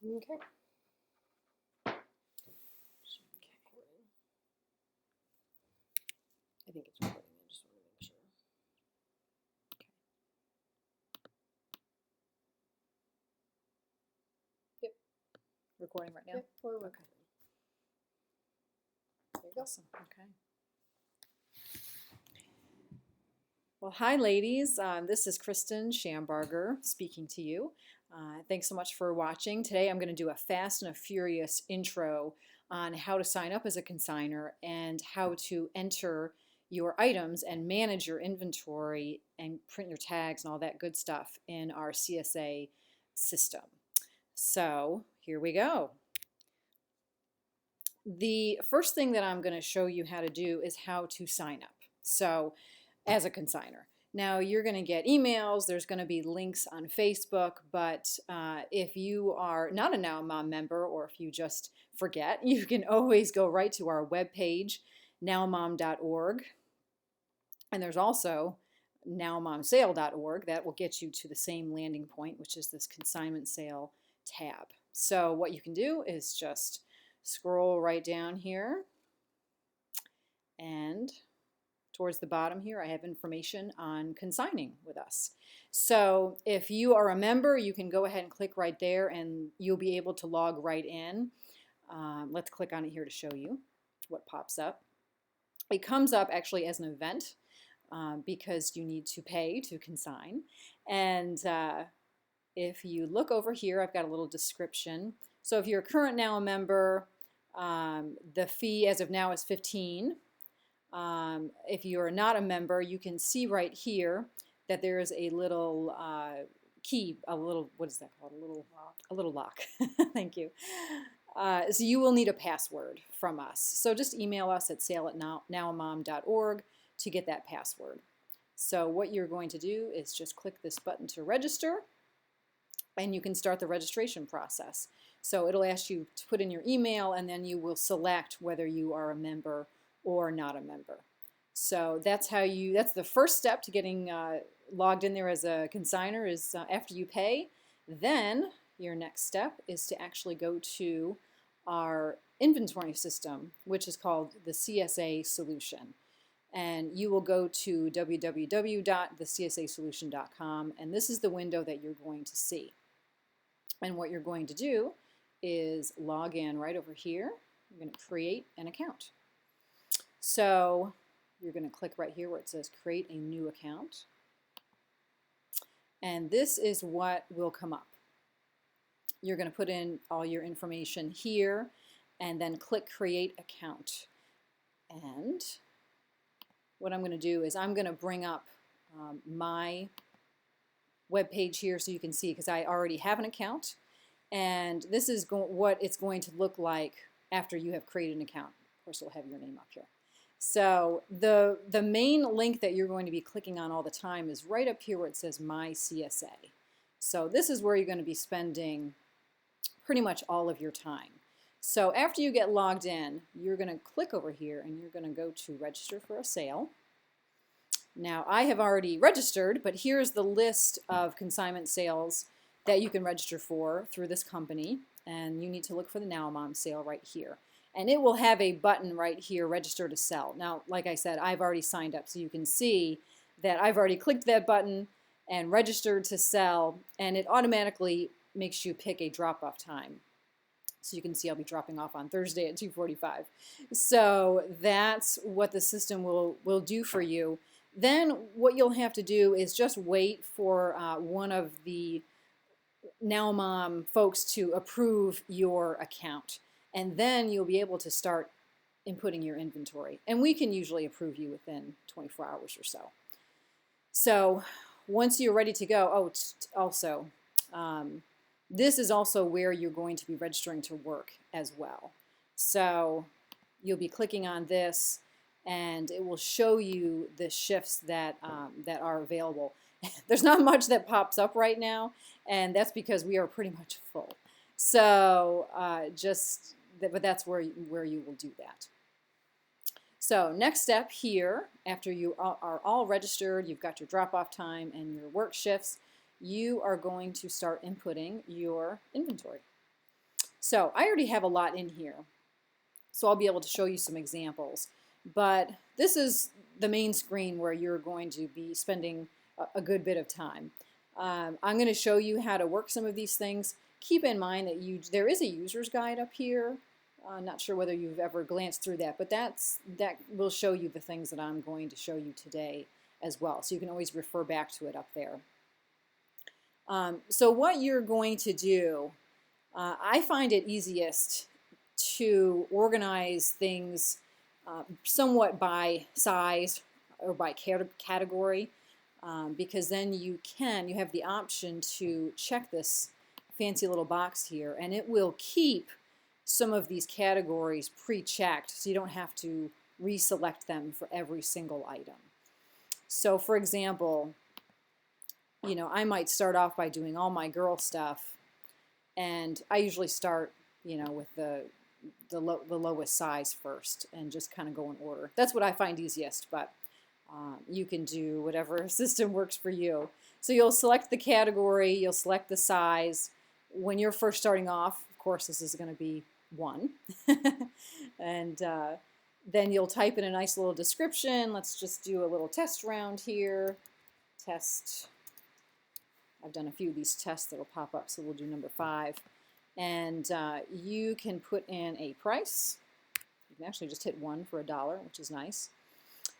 Okay. I think it's recording. I just want to make sure. Yep. Recording right now? Yep, we're recording. There you go. Awesome. Okay. Well, hi, ladies. This is Kristen Schambarger speaking to you. Thanks so much for watching. Today I'm going to do a fast and a furious intro on how to sign up as a consignor and how to enter your items and manage your inventory and print your tags and all that good stuff in our CSA system. So here we go. The first thing that I'm going to show you how to do is how to sign up. So as a consignor. Now you're going to get emails, there's going to be links on Facebook, but if you are not a NOWAMOM member or if you just forget, you can always go right to our webpage, nowamom.org, and there's also nowamomsale.org. That will get you to the same landing point, which is this consignment sale tab. So what you can do is just scroll right down here, and towards the bottom here, I have information on consigning with us. So if you are a member, you can go ahead and click right there and you'll be able to log right in. Let's click on it here to show you what pops up. It comes up actually as an event because you need to pay to consign. And if you look over here, I've got a little description. So if you're a current Now a member, the fee as of now is $15. If you are not a member, you can see right here that there is a little key, what is that called? A little lock. Thank you. So you will need a password from us. So just email us at sale@nowamom.org to get that password. So what you're going to do is just click this button to register, and you can start the registration process. So it'll ask you to put in your email, and then you will select whether you are a member or not a member. So that's the first step to getting logged in there as a consignor is after you pay. Then your next step is to actually go to our inventory system, which is called the CSA Solution. And you will go to www.thecsasolution.com, and this is the window that you're going to see. And what you're going to do is log in right over here. You're going to create an account. So you're going to click right here where it says create a new account. And this is what will come up. You're going to put in all your information here and then click create account. And what I'm going to do is I'm going to bring up my web page here so you can see, because I already have an account. And this is what it's going to look like after you have created an account. Of course, it'll have your name up here. So the main link that you're going to be clicking on all the time is right up here where it says My CSA. So this is where you're going to be spending pretty much all of your time. So after you get logged in, you're going to click over here and you're going to go to register for a sale. Now I have already registered, but here's the list of consignment sales that you can register for through this company, and you need to look for the NOWAMOM sale right here. And it will have a button right here, register to sell. Now, like I said, I've already signed up, so you can see that I've already clicked that button and registered to sell, and it automatically makes you pick a drop-off time. So you can see I'll be dropping off on Thursday at 2:45. So that's what the system will do for you. Then what you'll have to do is just wait for one of the NOWAMOM folks to approve your account. And then you'll be able to start inputting your inventory. And we can usually approve you within 24 hours or so. So once you're ready to go, this is also where you're going to be registering to work as well. So you'll be clicking on this, and it will show you the shifts that are available. There's not much that pops up right now, and that's because we are pretty much full. So but that's where you will do that. So next step here, after you are all registered, you've got your drop-off time and your work shifts, you are going to start inputting your inventory. So I already have a lot in here, so I'll be able to show you some examples. But this is the main screen where you're going to be spending a good bit of time. I'm going to show you how to work some of these things. Keep in mind that there is a user's guide up here. Not sure whether you've ever glanced through that, but that will show you the things that I'm going to show you today as well. So you can always refer back to it up there. So what you're going to do, I find it easiest to organize things somewhat by size or by category, because then you have the option to check this fancy little box here, and it will keep some of these categories pre-checked, so you don't have to reselect them for every single item. So for example, you know, I might start off by doing all my girl stuff, and I usually start, you know, with the lowest size first and just kind of go in order. That's what I find easiest, but you can do whatever system works for you. So you'll select the category, you'll select the size. When you're first starting off, of course, this is going to be 1. And then you'll type in a nice little description. Let's just do a little test round here. Test. I've done a few of these tests that'll pop up, so we'll do number 5. And you can put in a price. You can actually just hit 1 for $1, which is nice.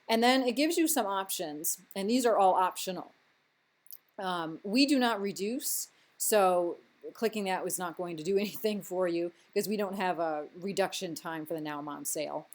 And then it gives you some options, and these are all optional. We do not reduce, so clicking that was not going to do anything for you because we don't have a reduction time for the NOWAMOM sale.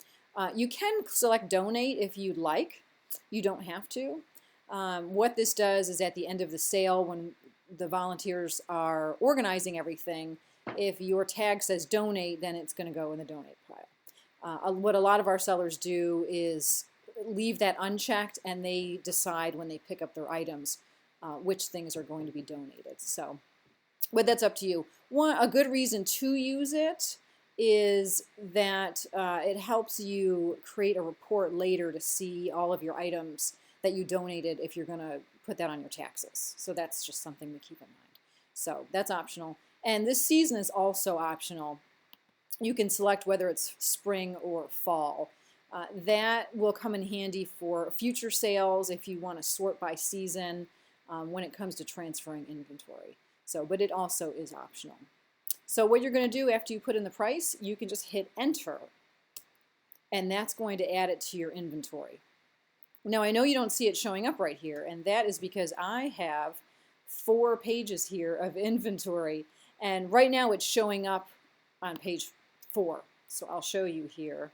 You can select donate if you'd like. You don't have to. What this does is at the end of the sale, when the volunteers are organizing everything, if your tag says donate, then it's going to go in the donate pile. What a lot of our sellers do is leave that unchecked, and they decide when they pick up their items which things are going to be donated. So, but that's up to you. A good reason to use it is that it helps you create a report later to see all of your items that you donated if you're going to put that on your taxes. So that's just something to keep in mind. So that's optional. And this season is also optional. You can select whether it's spring or fall. That will come in handy for future sales if you want to sort by season when it comes to transferring inventory. So, but it also is optional. So what you're going to do after you put in the price, you can just hit enter, and that's going to add it to your inventory. Now I know you don't see it showing up right here, and that is because I have 4 pages here of inventory, and right now it's showing up on page 4. So I'll show you here.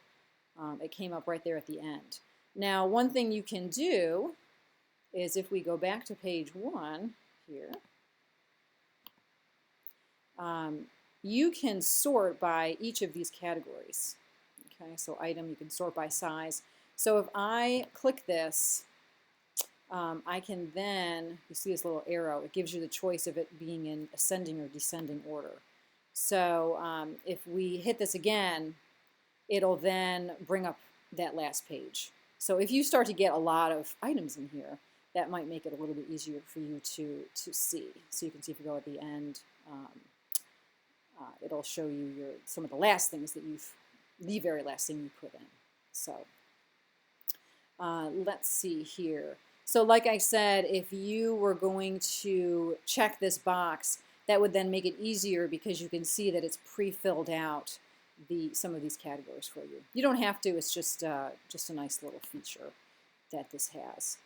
It came up right there at the end. Now one thing you can do is if we go back to page 1 here, you can sort by each of these categories. Okay, so item, you can sort by size. So if I click this, I can then, you see this little arrow, it gives you the choice of it being in ascending or descending order. So if we hit this again, it'll then bring up that last page. So if you start to get a lot of items in here, that might make it a little bit easier for you to see. So you can see if you go at the end, it'll show you some of the last things that the very last thing you put in. So let's see here. So like I said, if you were going to check this box, that would then make it easier because you can see that it's pre-filled out some of these categories for you. You don't have to, it's just a nice little feature that this has.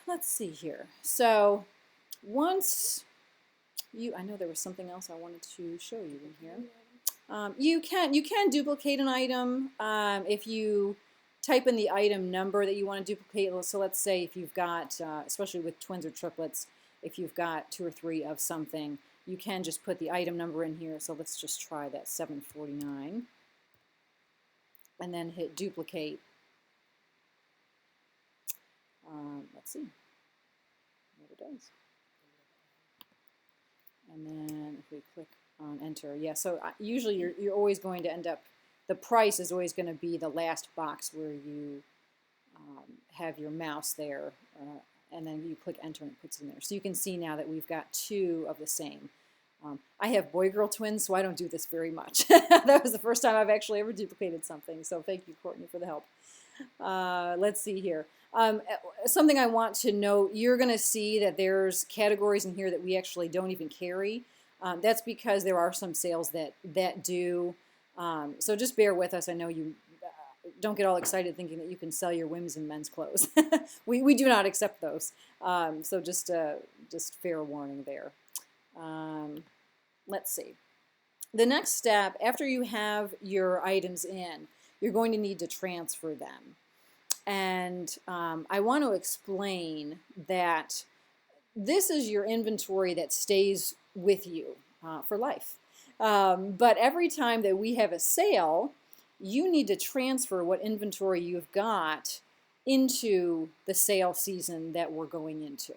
Let's see here. So once I know there was something else I wanted to show you in here. You can duplicate an item if you type in the item number that you want to duplicate. So let's say if you've got, especially with twins or triplets, if you've got 2 or 3 of something, you can just put the item number in here. So let's just try that 749, and then hit duplicate. Let's see what it does. And then if we click on enter, yeah, so usually you're always going to end up, the price is always going to be the last box where you have your mouse there, and then you click enter and it puts it in there. So you can see now that we've got 2 of the same. I have boy-girl twins, so I don't do this very much. That was the first time I've actually ever duplicated something. So thank you, Courtney, for the help. Let's see here. Something I want to note, you're going to see that there's categories in here that we actually don't even carry. That's because there are some sales that do. So just bear with us. I know you don't get all excited thinking that you can sell your women's and men's clothes. we do not accept those. So just fair warning there. Let's see. The next step, after you have your items in, you're going to need to transfer them. And I want to explain that this is your inventory that stays with you for life. But every time that we have a sale, you need to transfer what inventory you've got into the sale season that we're going into.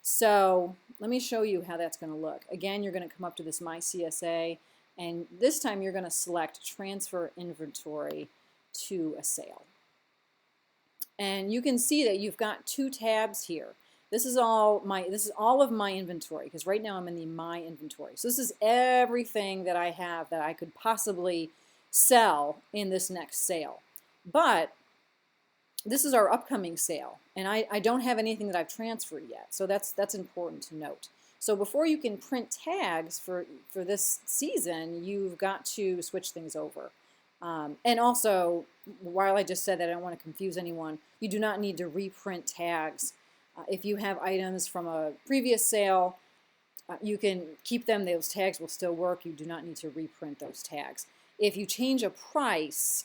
So let me show you how that's going to look. Again, you're going to come up to this My CSA, and this time you're going to select Transfer Inventory to a Sale. And you can see that you've got two tabs here. This is all of my inventory, because right now I'm in the My Inventory. So this is everything that I have that I could possibly sell in this next sale. But this is our upcoming sale, and I don't have anything that I've transferred yet, so that's important to note. So before you can print tags for this season, you've got to switch things over. And also, while I just said that, I don't want to confuse anyone, you do not need to reprint tags. If you have items from a previous sale, you can keep them. Those tags will still work. You do not need to reprint those tags. If you change a price,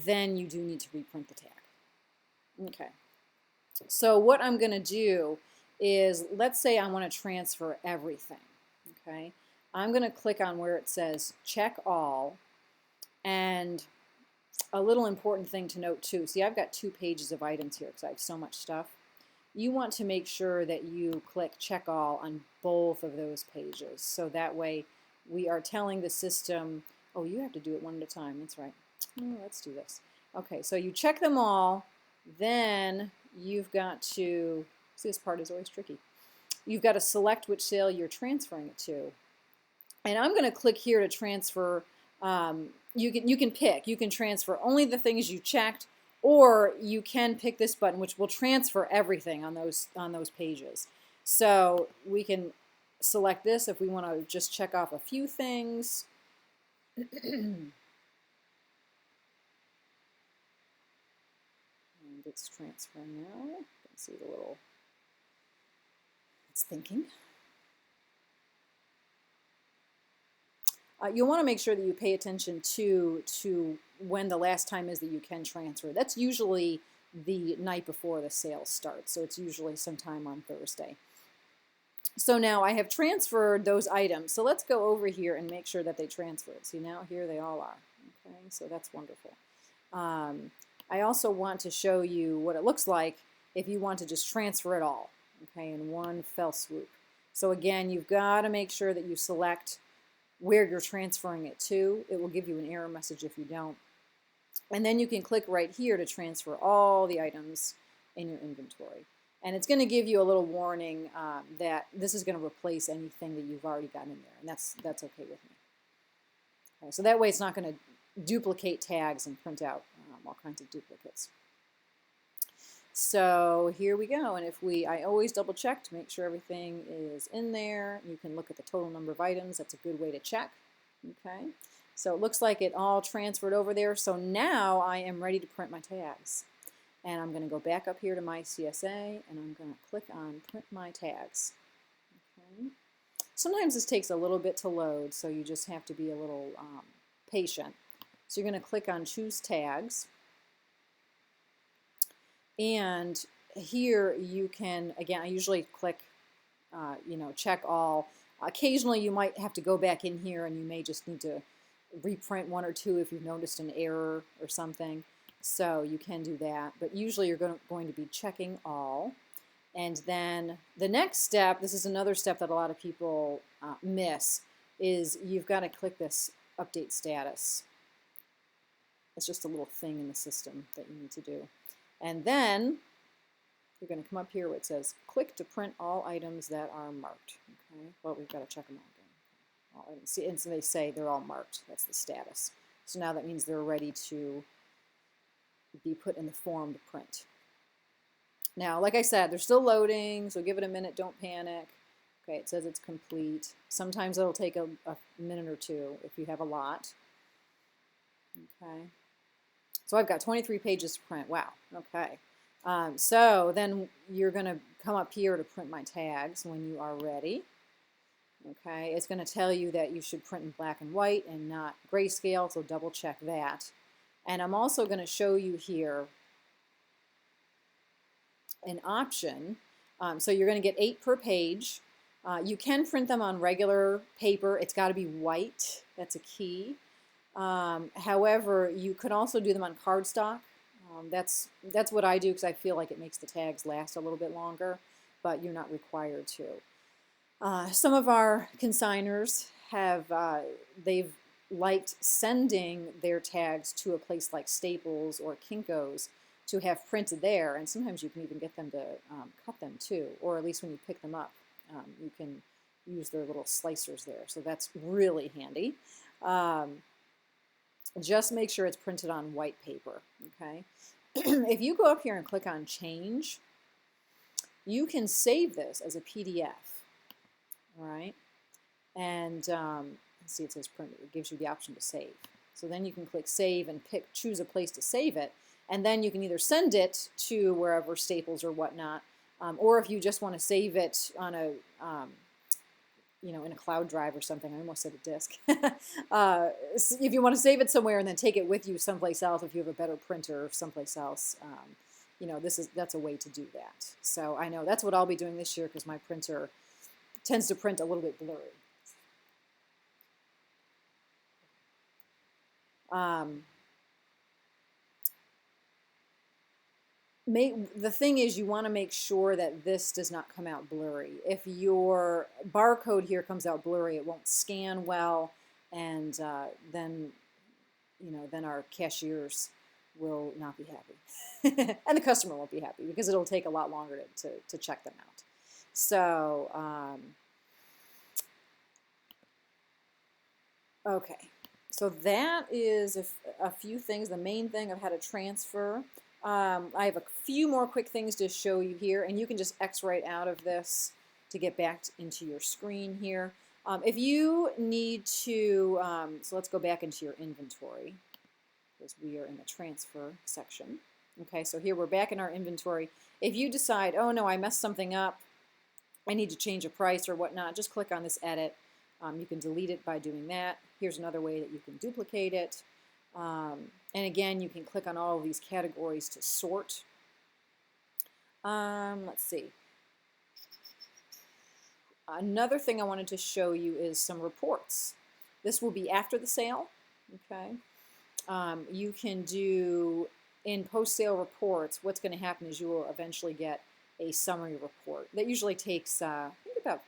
then you do need to reprint the tag. Okay, so what I'm going to do is, let's say I want to transfer everything. Okay, I'm going to click on where it says check all, and a little important thing to note too, see, I've got 2 pages of items here because I have so much stuff. You want to make sure that you click check all on both of those pages, so that way we are telling the system, oh, you have to do it one at a time, that's right. Let's do this. Okay, so you check them all. Then you've got to, see, this part is always tricky. You've got to select which sale you're transferring it to. And I'm going to click here to transfer. You can pick. You can transfer only the things you checked, or you can pick this button, which will transfer everything on those pages. So we can select this if we want to just check off a few things. It's transferring now. You can see the little, it's thinking. You'll want to make sure that you pay attention to when the last time is that you can transfer. That's usually the night before the sale starts, so it's usually sometime on Thursday. So now I have transferred those items. So let's go over here and make sure that they transferred. See, now here they all are. Okay, so that's wonderful. I also want to show you what it looks like if you want to just transfer it all, okay, in one fell swoop. So again, you've got to make sure that you select where you're transferring it to. It will give you an error message if you don't. And then you can click right here to transfer all the items in your inventory. And it's going to give you a little warning that this is going to replace anything that you've already got in there, and that's okay with me. Okay, so that way it's not going to duplicate tags and print out all kinds of duplicates. So here we go, and I always double check to make sure everything is in there. You can look at the total number of items. That's a good way to check. Okay, so it looks like it all transferred over there. So now I am ready to print my tags. And I'm going to go back up here to My CSA, and I'm going to click on Print My Tags. Okay. Sometimes this takes a little bit to load, so you just have to be a little patient. So you're going to click on Choose Tags. And here you can, again, I usually click, check all. Occasionally you might have to go back in here, and you may just need to reprint 1 or 2 if you've noticed an error or something. So you can do that, but usually you're going to be checking all. And then the next step, this is another step that a lot of people miss, is you've got to click this Update Status. It's just a little thing in the system that you need to do. And then you're going to come up here where it says click to print all items that are marked. Okay, well, we've got to check them all again. See, and so they say they're all marked. That's the status. So now that means they're ready to be put in the form to print. Now, like I said, they're still loading, so give it a minute, don't panic. Okay, it says it's complete. Sometimes it'll take a minute or two if you have a lot. Okay, so I've got 23 pages to print. Wow, okay. So then you're going to come up here to print my tags when you are ready. Okay, it's going to tell you that you should print in black and white and not grayscale, so double check that. And I'm also going to show you here an option. So you're going to get 8 per page. You can print them on regular paper. It's got to be white. That's a key. However, you could also do them on cardstock. That's what I do because I feel like it makes the tags last a little bit longer, but you're not required to. Some of our consignors have, they've liked sending their tags to a place like Staples or Kinko's to have printed there, and sometimes you can even get them to cut them too, or at least when you pick them up, you can use their little slicers there, so that's really handy. Just make sure it's printed on white paper, okay? If you go up here and click on Change, you can save this as a PDF. All right, and see, it says print. It gives you the option to save. So then you can click Save and choose a place to save it, and then you can either send it to wherever, Staples or whatnot, or if you just want to save it on a, you know, in a cloud drive or something. I almost said a disk. If you want to save it somewhere and then take it with you someplace else, if you have a better printer someplace else, you know, that's a way to do that. So I know that's what I'll be doing this year because my printer tends to print a little bit blurry. The thing is, you want to make sure that this does not come out blurry. If your barcode here comes out blurry, it won't scan well, and then, you know, then our cashiers will not be happy, and the customer won't be happy because it'll take a lot longer to check them out. So, okay, so that is a few things. The main thing of how to transfer. I have a few more quick things to show you here, and you can just X right out of this to get back into your screen here. If you need to, so let's go back into your inventory because we are in the transfer section. Okay, so here we're back in our inventory. If you decide, oh no, I messed something up, I need to change a price or whatnot, just click on this edit. You can delete it by doing that. Here's another way that you can duplicate it. And again, you can click on all of these categories to sort. Let's see. Another thing I wanted to show you is some reports. This will be after the sale. Okay. You can do in post-sale reports. What's going to happen is you will eventually get a summary report. That usually takes, I think, about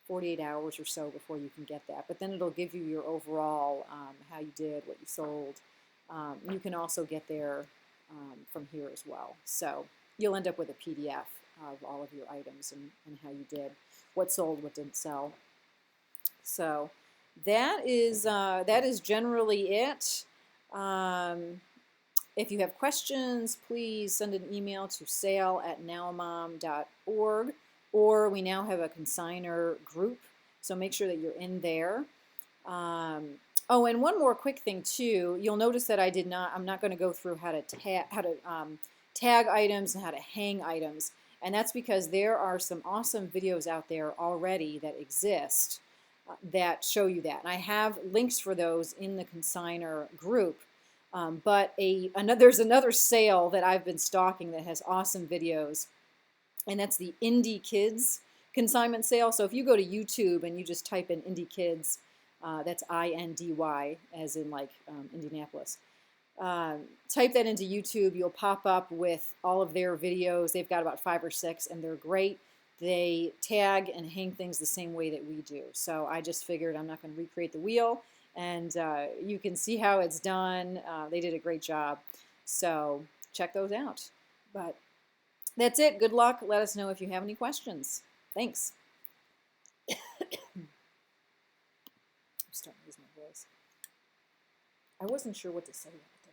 48 hours or so before you can get that. But then it'll give you your overall, how you did, what you sold. You can also get there from here as well. So you'll end up with a PDF of all of your items and how you did, what sold, what didn't sell. So that is generally it. If you have questions, please send an email to sale@nowamom.org, or we now have a consignor group, so make sure that you're in there. Oh, and one more quick thing too. You'll notice that I'm not going to go through how to tag items and how to hang items, and that's because there are some awesome videos out there already that exist that show you that. And I have links for those in the consignor group. But there's another sale that I've been stalking that has awesome videos, and that's the Indie Kids Consignment Sale. So if you go to YouTube and you just type in Indie Kids, that's INDY, as in like Indianapolis. Type that into YouTube, you'll pop up with all of their videos. They've got about 5 or 6, and they're great. They tag and hang things the same way that we do. So I just figured I'm not going to recreate the wheel. And you can see how it's done. They did a great job. So check those out. But that's it. Good luck. Let us know if you have any questions. Thanks. was. I wasn't sure what to say at the